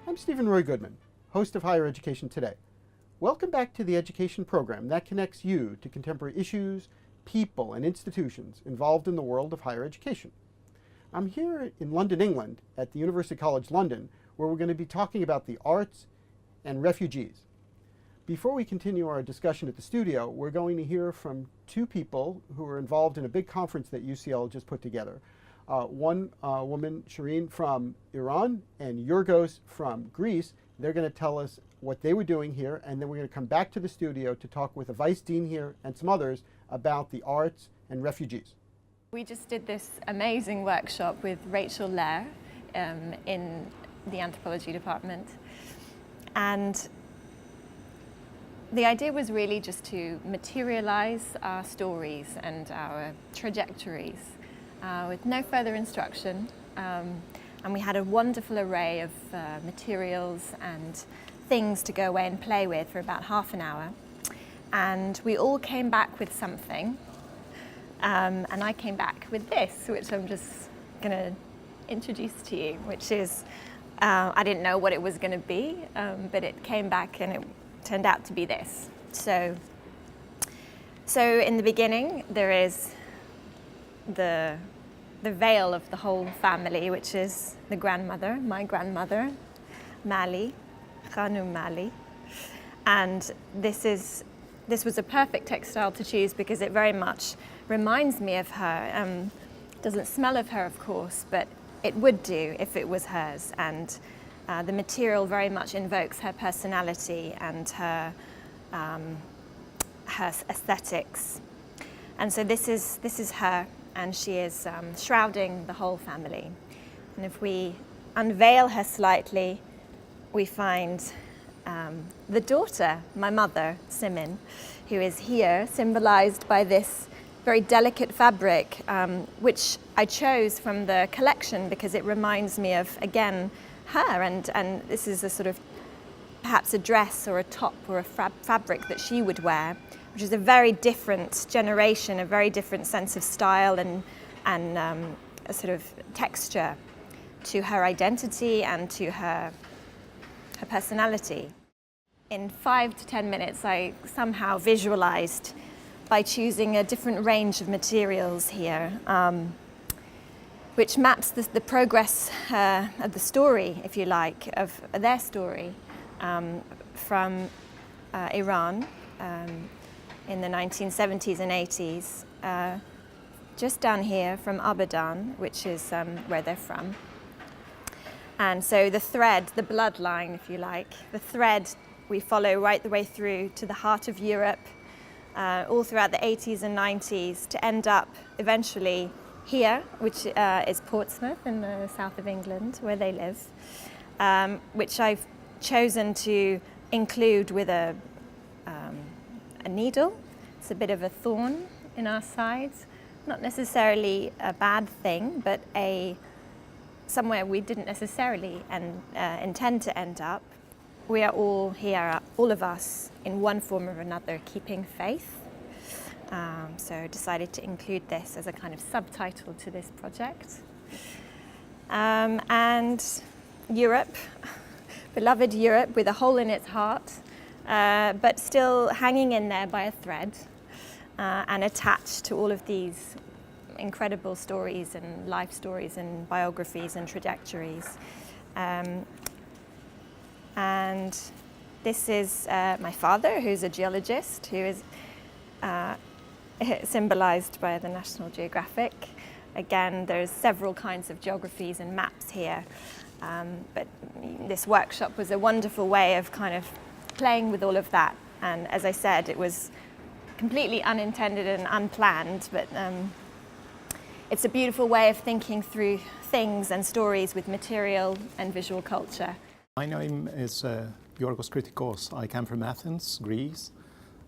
I'm Steven Roy Goodman, host of Higher Education Today. Welcome back to the education program that connects you to contemporary issues, people, and institutions involved in the world of higher education. I'm here in London, England, at the University College London, where we're going to be talking about the arts and refugees. Before we continue our discussion at the studio, we're going to hear from two people who are involved in a big conference that UCL just put together. One woman, Shireen, from Iran, and Georgios from Greece. They're going to tell us what they were doing here, and then we're going to come back to the studio to talk with a vice dean here and some others about the arts and refugees. We just did this amazing workshop with Rachel Lair in the Anthropology department, and the idea was really just to materialize our stories and our trajectories with no further instruction. And we had a wonderful array of materials and things to go away and play with for about half an hour. And we all came back with something. And I came back with this, which I'm just going to introduce to you, which is, I didn't know what it was going to be, but it came back and it turned out to be this. So in the beginning, there is the veil of the whole family, which is the grandmother, my grandmother, Mali, Khanum Mali. And this was a perfect textile to choose because it very much reminds me of her. Doesn't smell of her, of course, but it would do if it was hers. And the material very much invokes her personality and her aesthetics. And so this is her, and she is shrouding the whole family. And if we unveil her slightly, we find the daughter, my mother, Simin, who is here, symbolized by this very delicate fabric, which I chose from the collection because it reminds me of, again, her, and this is a sort of perhaps a dress or a top or a fabric that she would wear, which is a very different generation, a very different sense of style and a sort of texture to her identity and to her personality. In 5 to 10 minutes, I somehow visualized by choosing a different range of materials here, which maps the progress of the story, if you like, of their story from Iran in the 1970s and 80s, just down here from Abadan, which is where they're from. And so the thread, the bloodline, if you like, the thread we follow right the way through to the heart of Europe, all throughout the 80s and 90s, to end up eventually here, which is Portsmouth in the south of England, where they live, which I've chosen to include with a needle. It's a bit of a thorn in our sides, not necessarily a bad thing, but somewhere we didn't necessarily intend to end up. We are all here, all of us, in one form or another, keeping faith. So I decided to include this as a kind of subtitle to this project. And Europe, beloved Europe with a hole in its heart, but still hanging in there by a thread and attached to all of these incredible stories and life stories and biographies and trajectories. And this is my father, who's a geologist, who is symbolized by the National Geographic. Again, there's several kinds of geographies and maps here, but this workshop was a wonderful way of kind of playing with all of that. And as I said, it was completely unintended and unplanned, but it's a beautiful way of thinking through things and stories with material and visual culture. My name is Georgios Kritikos. I come from Athens, Greece.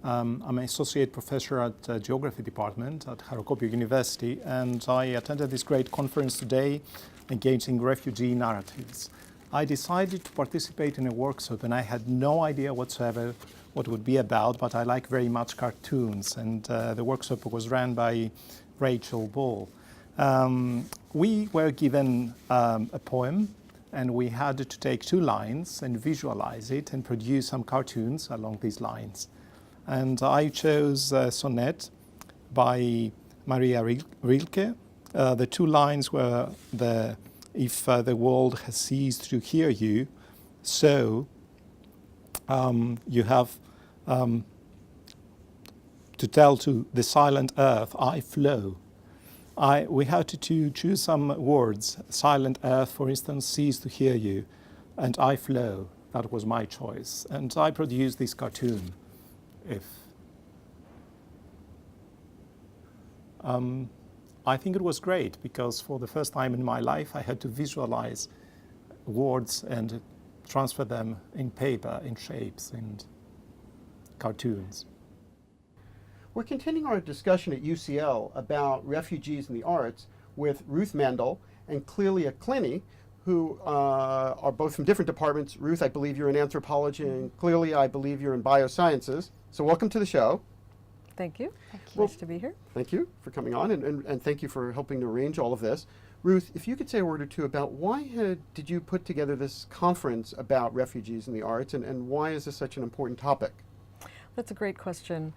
I'm an associate professor at the Geography Department at Harokopio University, and I attended this great conference today engaging refugee narratives. I decided to participate in a workshop, and I had no idea whatsoever what it would be about, but I like very much cartoons, and the workshop was run by Rachel Ball. We were given a poem and we had to take 2 lines and visualize it and produce some cartoons along these lines. And I chose a sonnet by Maria Rilke. The 2 lines were if the world has ceased to hear you, so you have to tell to the silent earth, I flow. We had to choose some words. Silent earth, for instance, cease to hear you, and I flow. That was my choice. And I produced this cartoon. I think it was great because for the first time in my life I had to visualize words and transfer them in paper, in shapes, and cartoons. We're continuing our discussion at UCL about refugees in the arts with Ruth Mandel and Clelia Clini, who are both from different departments. Ruth, I believe you're in Anthropology, and Clelia, I believe you're in Biosciences. So welcome to the show. Thank you. Thank you. Nice to be here. Thank you for coming on, and thank you for helping to arrange all of this. Ruth, if you could say a word or two about why did you put together this conference about refugees in the arts, and why is this such an important topic? That's a great question.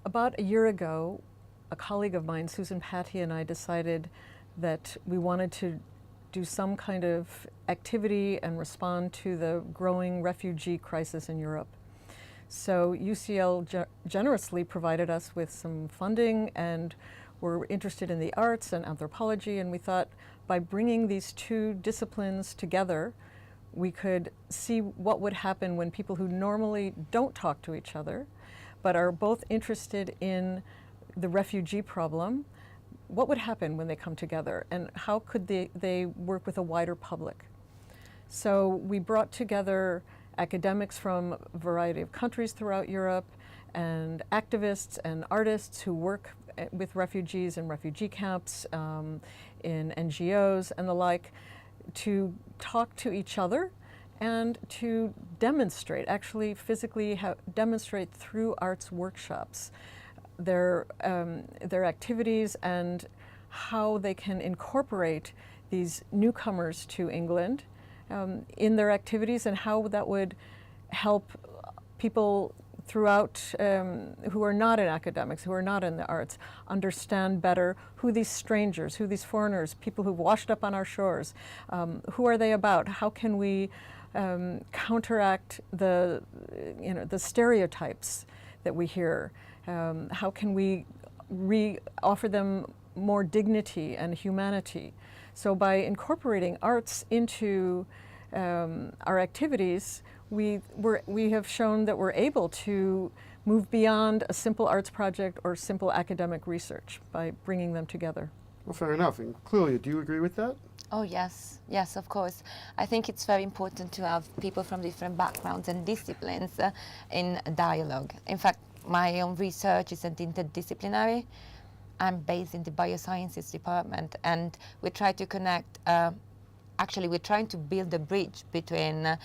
About a year ago, a colleague of mine, Susan Patty, and I decided that we wanted to do some kind of activity and respond to the growing refugee crisis in Europe. So UCL generously provided us with some funding, and we're interested in the arts and anthropology, and we thought by bringing these 2 disciplines together, we could see what would happen when people who normally don't talk to each other, but are both interested in the refugee problem, what would happen when they come together, and how could they work with a wider public. So we brought together academics from a variety of countries throughout Europe, and activists and artists who work with refugees in refugee camps, in NGOs and the like, to talk to each other and to demonstrate, actually physically demonstrate through arts workshops their activities and how they can incorporate these newcomers to England in their activities, and how that would help people throughout who are not in academics, who are not in the arts, understand better who these strangers, who these foreigners, people who've washed up on our shores, who are they about? How can we counteract the stereotypes that we hear? How can we offer them more dignity and humanity? So by incorporating arts into our activities, we have shown that we're able to move beyond a simple arts project or simple academic research by bringing them together. Well, fair enough. And Clelia, do you agree with that? Oh yes, yes, of course. I think it's very important to have people from different backgrounds and disciplines in dialogue. In fact, my own research is interdisciplinary. I'm based in the Biosciences department, and we try to connect, actually we're trying to build a bridge between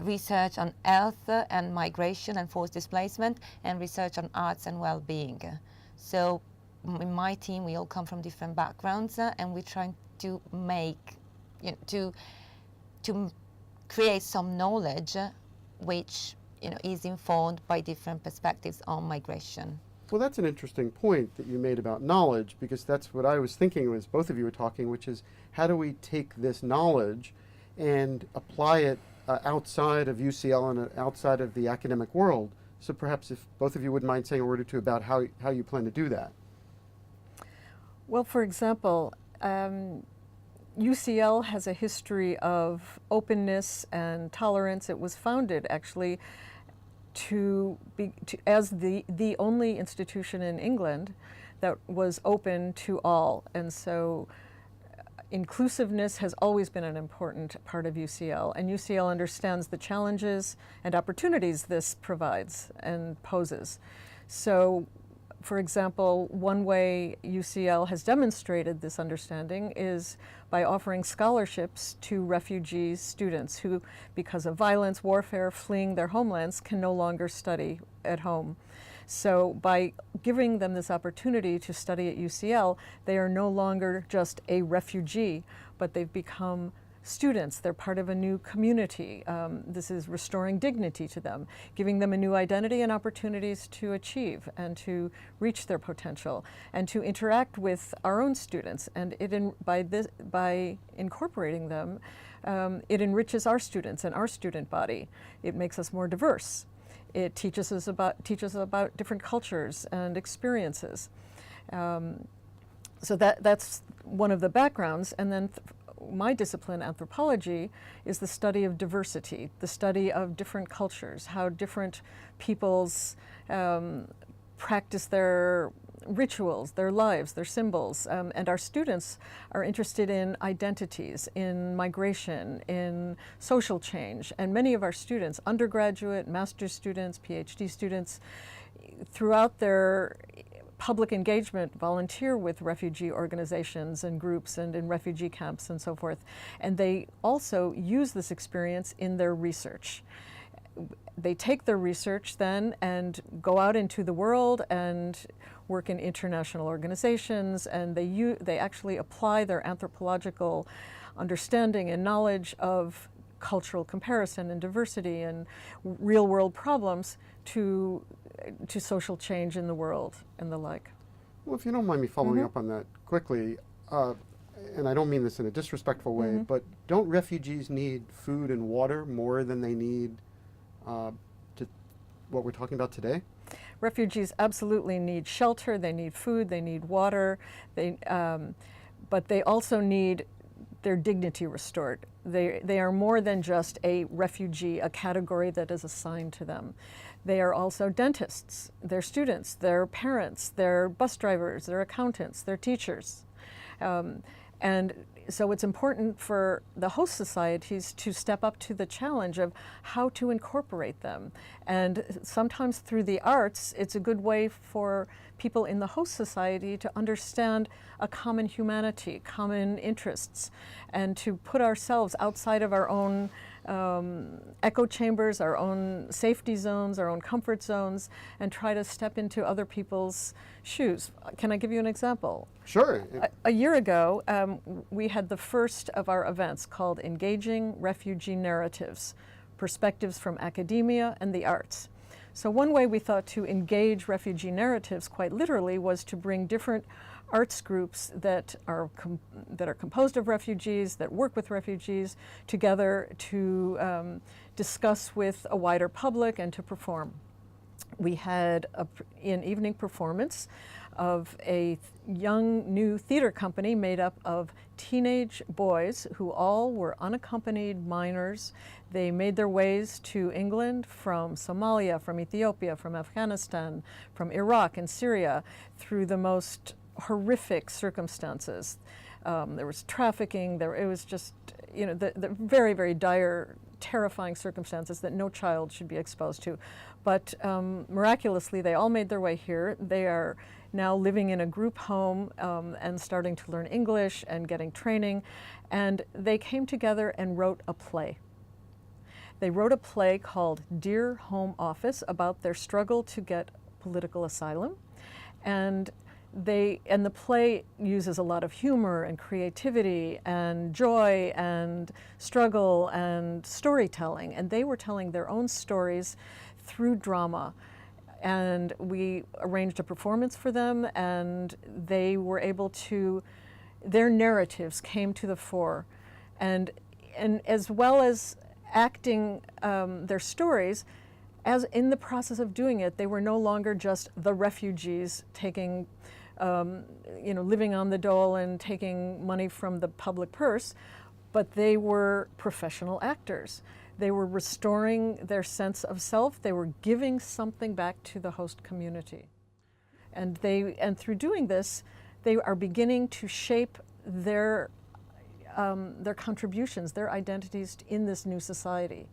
research on health and migration and forced displacement, and research on arts and well-being. So in my team, we all come from different backgrounds, and we're trying to make, to create some knowledge which is informed by different perspectives on migration. Well, that's an interesting point that you made about knowledge, because that's what I was thinking as both of you were talking, which is how do we take this knowledge and apply it outside of UCL and outside of the academic world? So perhaps if both of you wouldn't mind saying a word or two about how you plan to do that. Well, for example, UCL has a history of openness and tolerance. It was founded actually as the only institution in England that was open to all. And so inclusiveness has always been an important part of UCL, and UCL understands the challenges and opportunities this provides and poses. So, for example, one way UCL has demonstrated this understanding is by offering scholarships to refugee students who, because of violence, warfare, fleeing their homelands, can no longer study at home. So by giving them this opportunity to study at UCL, they are no longer just a refugee, but they've become students. They're part of a new community. This is restoring dignity to them, giving them a new identity and opportunities to achieve and to reach their potential and to interact with our own students. And by incorporating them, it enriches our students and our student body. It makes us more diverse. It teaches us about different cultures and experiences. So that's one of the backgrounds. And then my discipline, anthropology, is the study of diversity, the study of different cultures, how different peoples practice their rituals, their lives, their symbols. And our students are interested in identities, in migration, in social change. And many of our students, undergraduate, master's students, Ph.D. students, throughout their public engagement, volunteer with refugee organizations and groups and in refugee camps and so forth. And they also use this experience in their research. They take their research then and go out into the world and work in international organizations, and they actually apply their anthropological understanding and knowledge of cultural comparison and diversity and real world problems to social change in the world and the like. Well, if you don't mind me following up on that quickly, and I don't mean this in a disrespectful way, but don't refugees need food and water more than they need what we're talking about today? Refugees absolutely need shelter, they need food, they need water, but they also need their dignity restored. They are more than just a refugee, a category that is assigned to them. They are also dentists, they're students, they're parents, they're bus drivers, they're accountants, they're teachers. And so it's important for the host societies to step up to the challenge of how to incorporate them. And sometimes through the arts, it's a good way for people in the host society to understand a common humanity, common interests, and to put ourselves outside of our own echo chambers, our own safety zones, our own comfort zones, and try to step into other people's shoes. Can I give you an example? Sure. A year ago, we had the first of our events called Engaging Refugee Narratives, Perspectives from Academia and the Arts. So one way we thought to engage refugee narratives quite literally was to bring different arts groups that are composed of refugees, that work with refugees, together to discuss with a wider public and to perform. We had an evening performance of a young new theater company made up of teenage boys who all were unaccompanied minors. They made their ways to England from Somalia, from Ethiopia, from Afghanistan, from Iraq and Syria through the most horrific circumstances. There was trafficking, it was just, the very, very dire, terrifying circumstances that no child should be exposed to. But miraculously, they all made their way here. They are now living in a group home and starting to learn English and getting training. And they came together and wrote a play. They wrote a play called Dear Home Office about their struggle to get political asylum. And the play uses a lot of humor and creativity and joy and struggle and storytelling. And they were telling their own stories through drama. And we arranged a performance for them, and they were able to, their narratives came to the fore. And as well as acting their stories, as in the process of doing it, they were no longer just the refugees taking, living on the dole and taking money from the public purse, but they were professional actors. They were restoring their sense of self. They were giving something back to the host community. And through doing this, they are beginning to shape their contributions, their identities in this new society,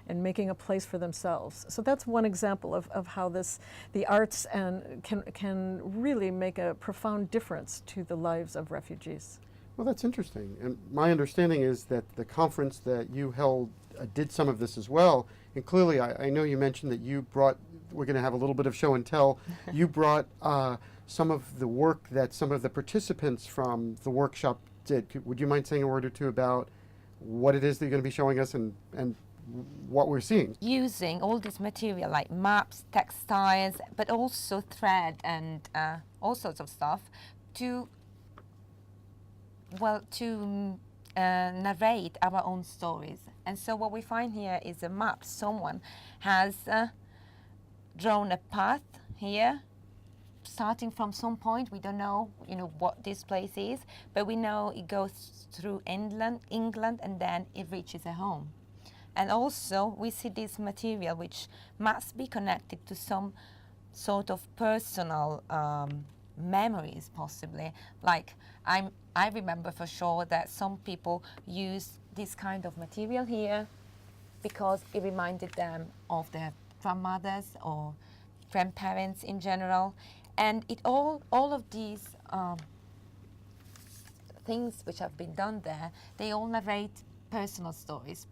and making a place for themselves. So that's one example of how the arts can really make a profound difference to the lives of refugees. Well, that's interesting. And my understanding is that the conference that you held did some of this as well. And clearly, I know you mentioned that you brought, we're going to have a little bit of show and tell, you brought some of the work that some of the participants from the workshop did. Would you mind saying a word or two about what it is that you're going to be showing us and what we're seeing. Using all this material like maps, textiles, but also thread and all sorts of stuff to narrate our own stories. And so what we find here is a map. Someone has drawn a path here, starting from some point. We don't know, what this place is, but we know it goes through England, and then it reaches a home. And also we see this material which must be connected to some sort of personal memories, possibly. Like I remember for sure that some people use this kind of material here because it reminded them of their grandmothers or grandparents in general. And all of these things which have been done there, they all narrate personal stories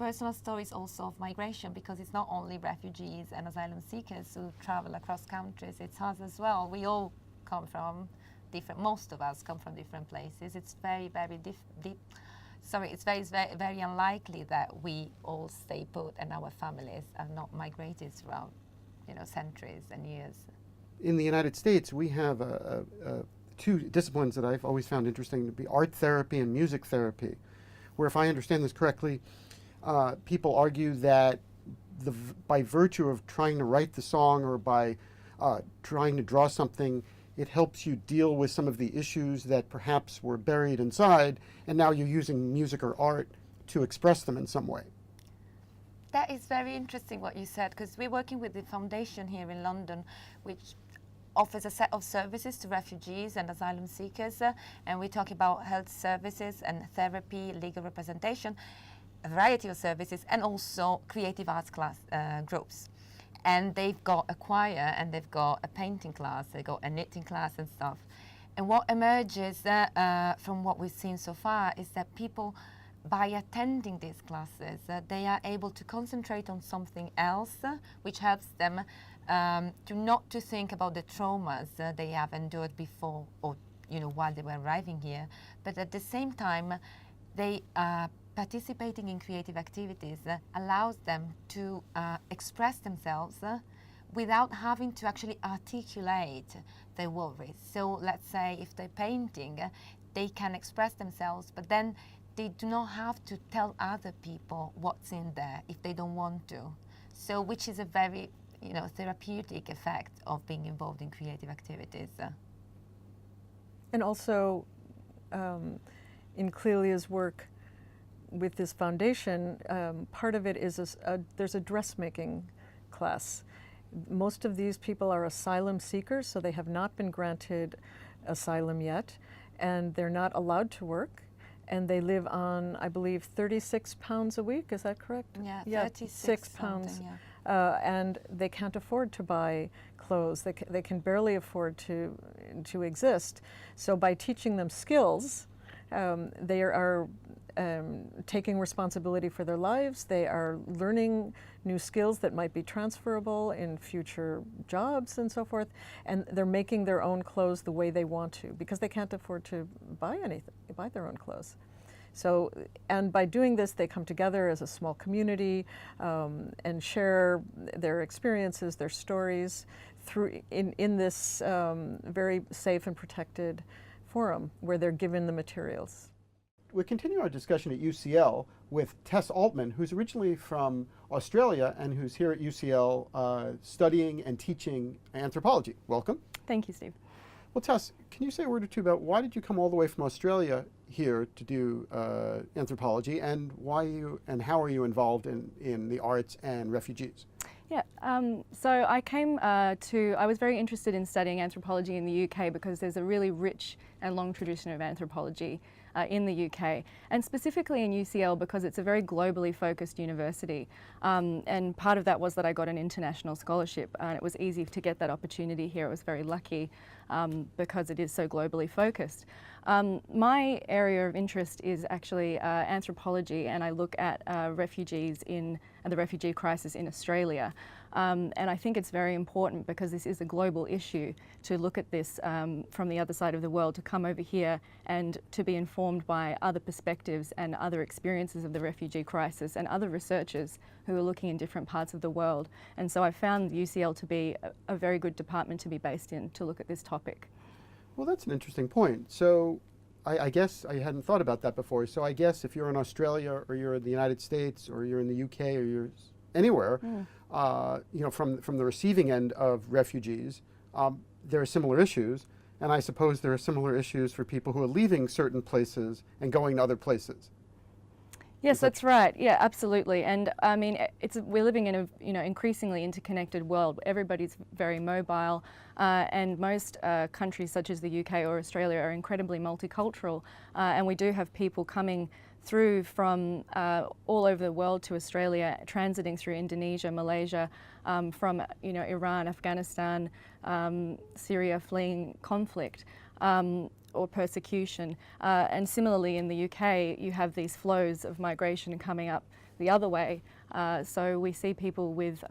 also of migration, because it's not only refugees and asylum seekers who travel across countries, it's us as well. We all come from most of us come from different places. It's very, very it's very unlikely that we all stay put and our families are not migrated throughout, centuries and years. In the United States, we have two disciplines that I've always found interesting to be art therapy and music therapy, where, if I understand this correctly, people argue that by virtue of trying to write the song or by trying to draw something, it helps you deal with some of the issues that perhaps were buried inside, and now you're using music or art to express them in some way. That is very interesting what you said, because we're working with the foundation here in London, which offers a set of services to refugees and asylum seekers, and we talk about health services and therapy, legal representation, a variety of services, and also creative arts class groups. And they've got a choir, and they've got a painting class, they've got a knitting class and stuff. And what emerges from what we've seen so far is that people, by attending these classes, they are able to concentrate on something else, which helps them not to think about the traumas they have endured before or while they were arriving here, but at the same time they participating in creative activities allows them to express themselves without having to actually articulate their worries. So let's say if they're painting, they can express themselves, but then they do not have to tell other people what's in there if they don't want to. So which is a very therapeutic effect of being involved in creative activities. And also in Clelia's work with this foundation, part of it is there's a dressmaking class. Most of these people are asylum seekers, so they have not been granted asylum yet, and they're not allowed to work, and they live on, I believe, 36 pounds a week. Is that correct? Yeah, 36 pounds. Yeah. And they can't afford to buy clothes. They can barely afford to exist. So by teaching them skills, they are taking responsibility for their lives. They are learning new skills that might be transferable in future jobs and so forth. And they're making their own clothes the way they want to, because they can't afford to buy their own clothes. So, and by doing this, they come together as a small community and share their experiences, their stories in this very safe and protected forum where they're given the materials. We continue our discussion at UCL with Tessa Altman, who's originally from Australia and who's here at UCL studying and teaching anthropology. Welcome. Thank you, Steve. Well, Tess, can you say a word or two about why did you come all the way from Australia here to do anthropology, and how are you involved in the arts and refugees? Yeah, so I came I was very interested in studying anthropology in the UK because there's a really rich and long tradition of anthropology in the UK, and specifically in UCL because it's a very globally focused university. And part of that was that I got an international scholarship, and it was easy to get that opportunity here. I was very lucky because it is so globally focused. My area of interest is actually anthropology, and I look at refugees and the refugee crisis in Australia. And I think it's very important because this is a global issue to look at this from the other side of the world, to come over here and to be informed by other perspectives and other experiences of the refugee crisis and other researchers who are looking in different parts of the world. And so I found UCL to be a very good department to be based in to look at this topic. Well, that's an interesting point. So I guess I hadn't thought about that before. So I guess if you're in Australia or you're in the United States or you're in the UK or you're anywhere, you know, from the receiving end of refugees, there are similar issues. And I suppose there are similar issues for people who are leaving certain places and going to other places. Yes, that's right. Yeah, absolutely. And I mean, we're living in a increasingly interconnected world. Everybody's very mobile, and most countries such as the UK or Australia are incredibly multicultural. And we do have people coming through from all over the world to Australia, transiting through Indonesia, Malaysia, from Iran, Afghanistan, Syria, fleeing conflict. Or persecution. And similarly in the UK, you have these flows of migration coming up the other way. So we see people with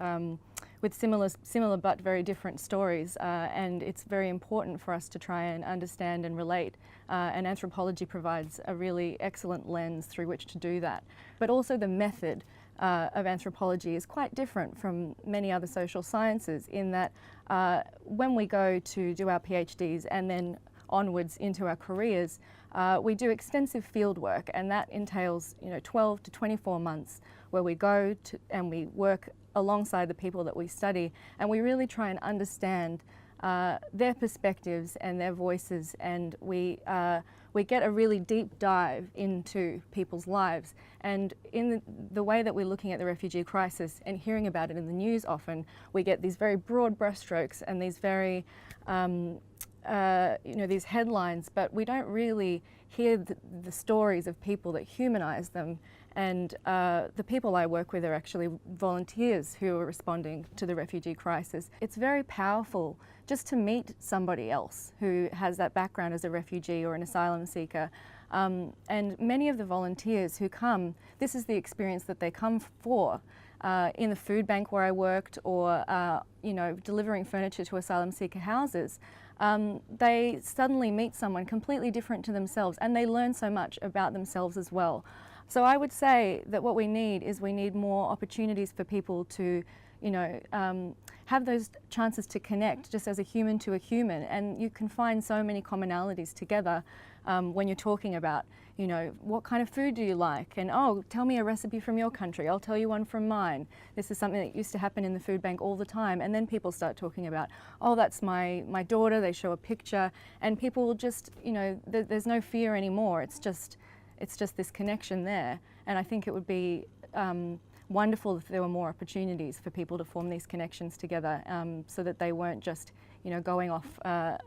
similar but very different stories, and it's very important for us to try and understand and relate. And anthropology provides a really excellent lens through which to do that. But also the method of anthropology is quite different from many other social sciences in that when we go to do our PhDs and then onwards into our careers, we do extensive field work, and that entails 12 to 24 months where we go to and we work alongside the people that we study, and we really try and understand their perspectives and their voices, and we get a really deep dive into people's lives. And in the way that we're looking at the refugee crisis and hearing about it in the news often, we get these very broad brushstrokes and these very these headlines, but we don't really hear the stories of people that humanize them. And the people I work with are actually volunteers who are responding to the refugee crisis. It's very powerful just to meet somebody else who has that background as a refugee or an asylum seeker. And many of the volunteers who come, this is the experience that they come for. In the food bank where I worked, or delivering furniture to asylum seeker houses, they suddenly meet someone completely different to themselves, and they learn so much about themselves as well. So I would say that what we need more opportunities for people to, have those chances to connect just as a human to a human. And you can find so many commonalities together when you're talking about, what kind of food do you like? And, oh, tell me a recipe from your country. I'll tell you one from mine. This is something that used to happen in the food bank all the time. And then people start talking about, oh, that's my daughter. They show a picture, and people will just, there's no fear anymore. It's just this connection there. And I think it would be wonderful if there were more opportunities for people to form these connections together, so that they weren't just, going off a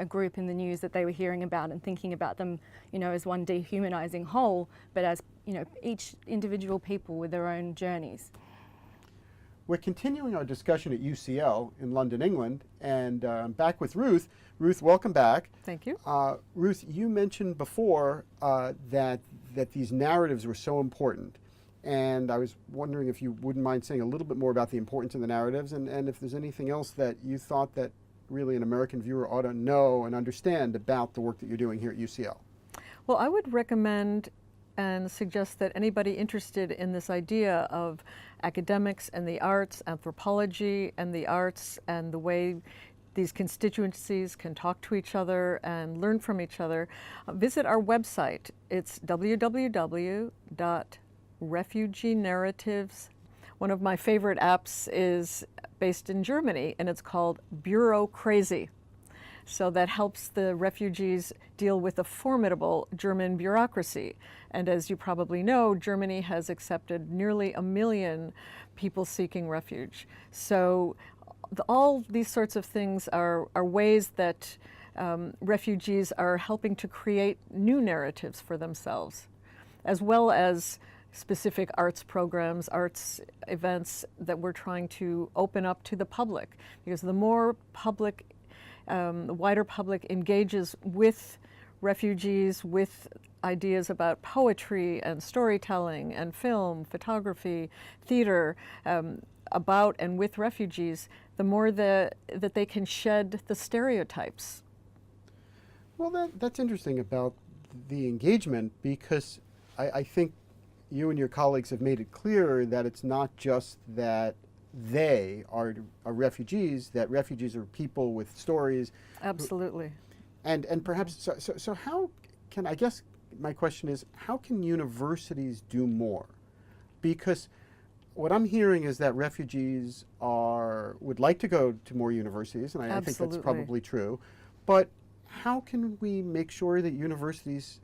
group in the news that they were hearing about and thinking about them, as one dehumanizing whole, but as, each individual people with their own journeys. We're continuing our discussion at UCL in London, England, and back with Ruth. Ruth, welcome back. Thank you. Ruth, you mentioned before that these narratives were so important, and I was wondering if you wouldn't mind saying a little bit more about the importance of the narratives, and if there's anything else that you thought that really an American viewer ought to know and understand about the work that you're doing here at UCL. Well, I would recommend and suggest that anybody interested in this idea of academics and the arts, anthropology and the arts, and the way these constituencies can talk to each other and learn from each other, visit our website. It's www.refugenarratives. One of my favorite apps is based in Germany, and it's called Bureaucrazy. So that helps the refugees deal with a formidable German bureaucracy. And as you probably know, Germany has accepted nearly 1 million people seeking refuge. So all these sorts of things are ways that refugees are helping to create new narratives for themselves, as well as specific arts programs, arts events that we're trying to open up to the public. Because the more public, the wider public engages with refugees with ideas about poetry and storytelling and film, photography, theater, about and with refugees, the more that they can shed the stereotypes. Well, that's interesting about the engagement, because I think you and your colleagues have made it clear that it's not just that they are refugees, that refugees are people with stories. Absolutely. And perhaps, so how can, I guess my question is, how can universities do more? Because what I'm hearing is that refugees would like to go to more universities, and I think that's probably true, but how can we make sure that universities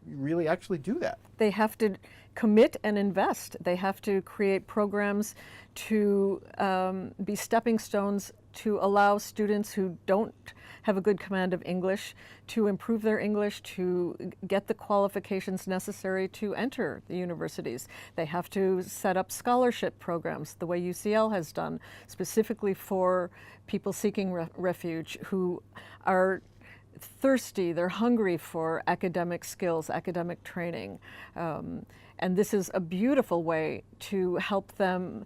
really actually do that? They have to commit and invest. They have to create programs to be stepping stones to allow students who don't have a good command of English to improve their English, to get the qualifications necessary to enter the universities. They have to set up scholarship programs, the way UCL has done, specifically for people seeking refuge who are thirsty, they're hungry for academic skills, academic training. And this is a beautiful way to help them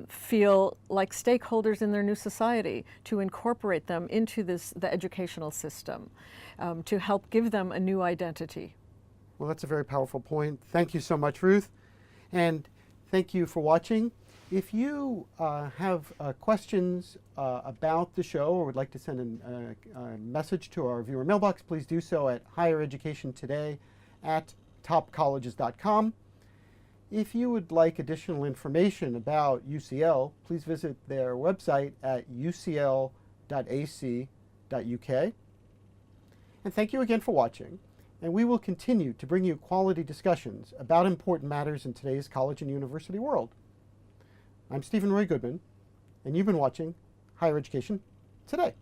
feel like stakeholders in their new society, to incorporate them into the educational system, to help give them a new identity. Well, that's a very powerful point. Thank you so much, Ruth. And thank you for watching. If you have questions about the show or would like to send a message to our viewer mailbox, please do so at highereducationtoday@topcolleges.com. If you would like additional information about UCL, please visit their website at ucl.ac.uk. And thank you again for watching. And we will continue to bring you quality discussions about important matters in today's college and university world. I'm Steven Roy Goodman, and you've been watching Higher Education Today.